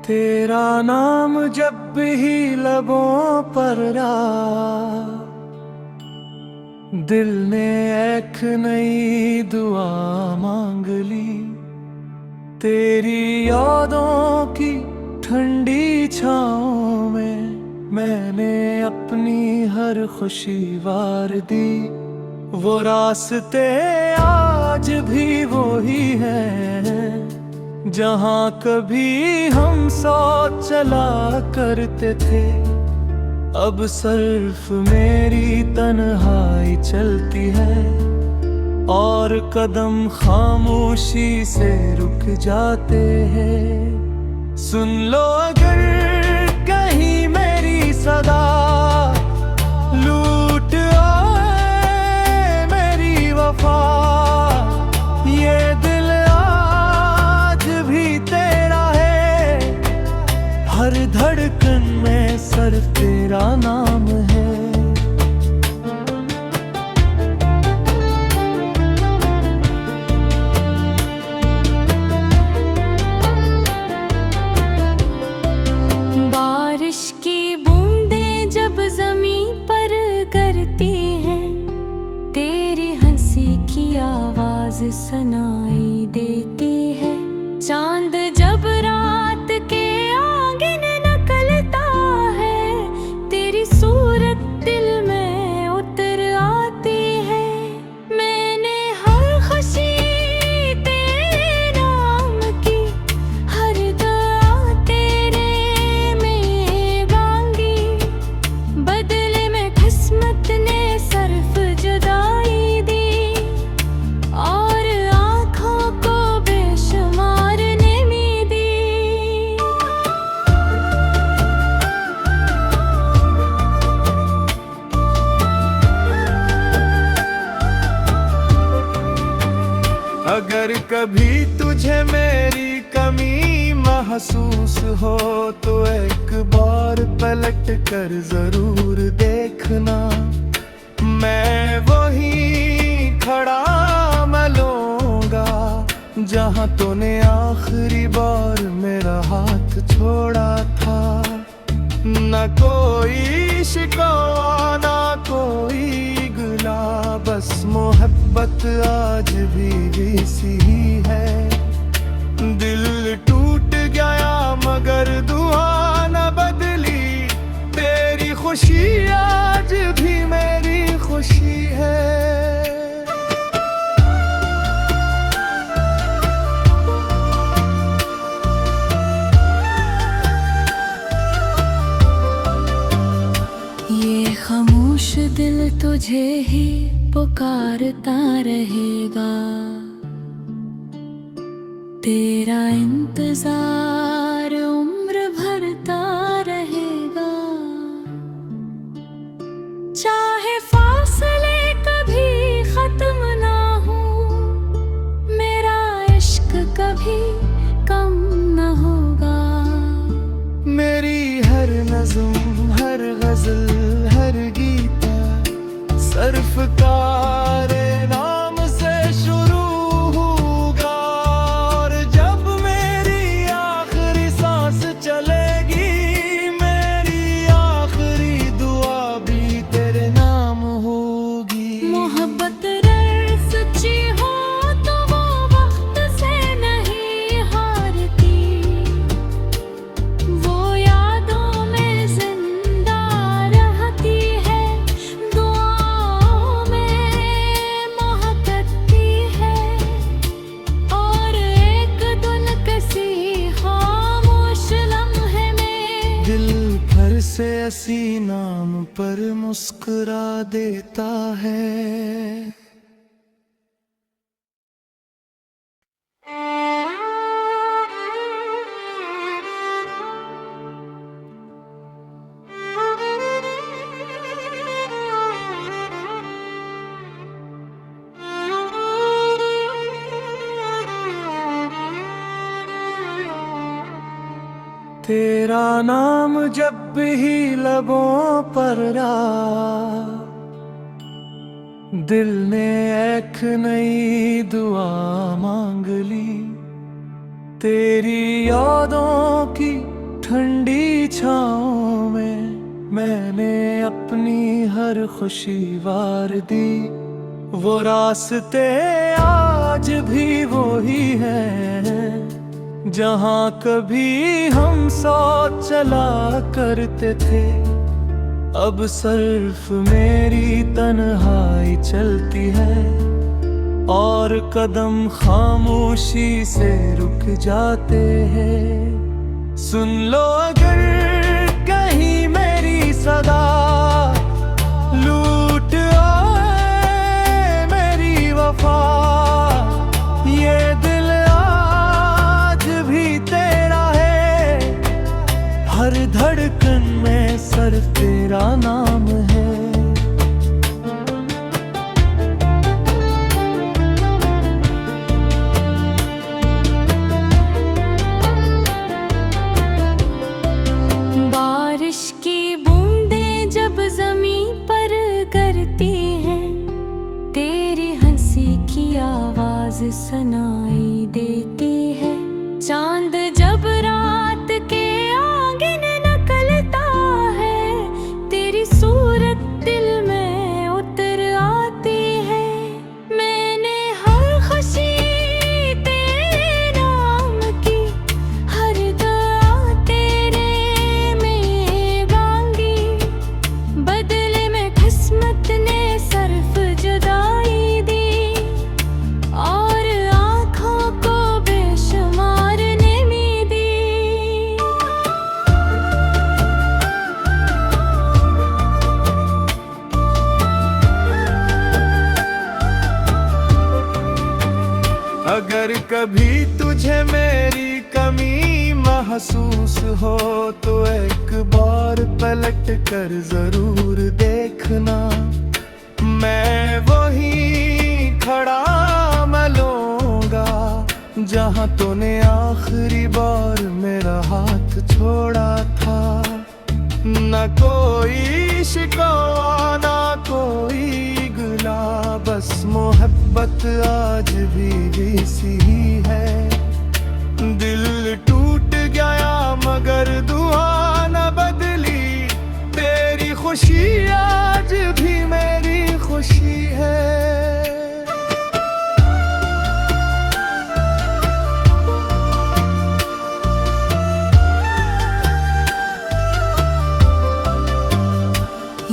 तेरा नाम जब भी लबों पर रहा, दिल ने एक नई दुआ मांग ली। तेरी यादों की ठंडी छाँव में मैंने अपनी हर खुशी वार दी। वो रास्ते आज भी वही हैं जहाँ कभी हम साथ चला करते थे। अब सिर्फ मेरी तन्हाई चलती है और कदम खामोशी से रुक जाते हैं। सुन लो अगर कहीं मेरी सदा लूट आए मेरी वफा, ये दिल आज भी तेरा है। हर धड़कन में सिर्फ तेरा नाम है। बारिश की बूंदें जब ज़मीं पर गिरती हैं, तेरी हंसी की आवाज़ सुनाई देती है। चांद जब रात के आंगन निकलता है, तेरी सूरत दिल में उतर आती है। मैंने हर खुशी तेरे नाम की, हर दुआ तेरे में मांगी। बदले में किस्मत ने सिर्फ जुदाई दी और आँखों को बेशुमार नेमी दी। अगर कभी तुझे मेरी कमी महसूस हो तो एक बार पलट कर जरूर देखना। मैं वहीं खड़ा मिलूंगा जहां तूने आखिरी बार मेरा हाथ छोड़ा था। न कोई शिकवा ना कोई गिला, बस मोहब्बत आज भी सी है। दिल टूट गया मगर दुआ न बदली, तेरी खुशी आज भी मेरी खुशी है। ये खामोश दिल तुझे ही पुकारता रहेगा, तेरा इंतजार उम्र भरता रहेगा। चाहे फासले कभी खत्म ना हो, मेरा इश्क कभी कम न होगा। मेरी हर नज़्म हर गज़ल हर गीता सिर्फ तारे नाम से शुरू होगा। और जब मेरी आखिरी सांस चलेगी, मेरी आखिरी दुआ भी तेरे नाम होगी। मोहब्बत अगर सच्ची हो तो वो वक्त से नहीं हारती, वो यादों में जिंदा रहती है। दुआओं में महकती है और एक दिन किसी खामोश लम्हे में दिल भर से ऐसी नाम पर मुस्कुरा देता है। तेरा नाम जब भी लबों पर रहा, दिल ने एक नई दुआ मांग ली। तेरी यादों की ठंडी छाँव में मैंने अपनी हर खुशी वार दी। वो रास्ते आज भी वो ही हैं जहाँ कभी हम साथ चला करते थे। अब सिर्फ मेरी तन्हाई चलती है और कदम खामोशी से रुक जाते हैं। सुन लो अगर कहीं मेरी सदा लूट आए मेरी वफा, ये दिल आज भी तेरा है, हर धड़कन में सिर्फ तेरा नाम है। बारिश की बूंदें जब ज़मीं पर गिरती हैं, तेरी हंसी की आवाज़ सुनाई देती है। चांद जब रात के आंगन निकलता है, तेरी सूरत दिल में उतर आती है। मैंने हर खुशी तेरे नाम की, हर दुआ तेरे में मांगी। बदले में किस्मत ने सिर्फ जुदाई दी और आँखों को बेशुमार नेमी दी। अगर कभी तुझे मेरी कमी महसूस हो तो एक बार पलट कर जरूर देखना। मैं वहीं खड़ा मिलूंगा जहां तूने आखिरी बार मेरा हाथ छोड़ा था। न कोई शिकवा ना कोई गिला, बस मोहब्बत आज भी सी है। दिल टूट गया मगर दुआ न बदली, तेरी खुशी आज भी मेरी खुशी है।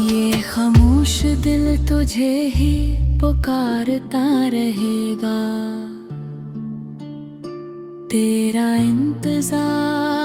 ये खामोश दिल तुझे ही पुकारता रहेगा, तेरा इंतजार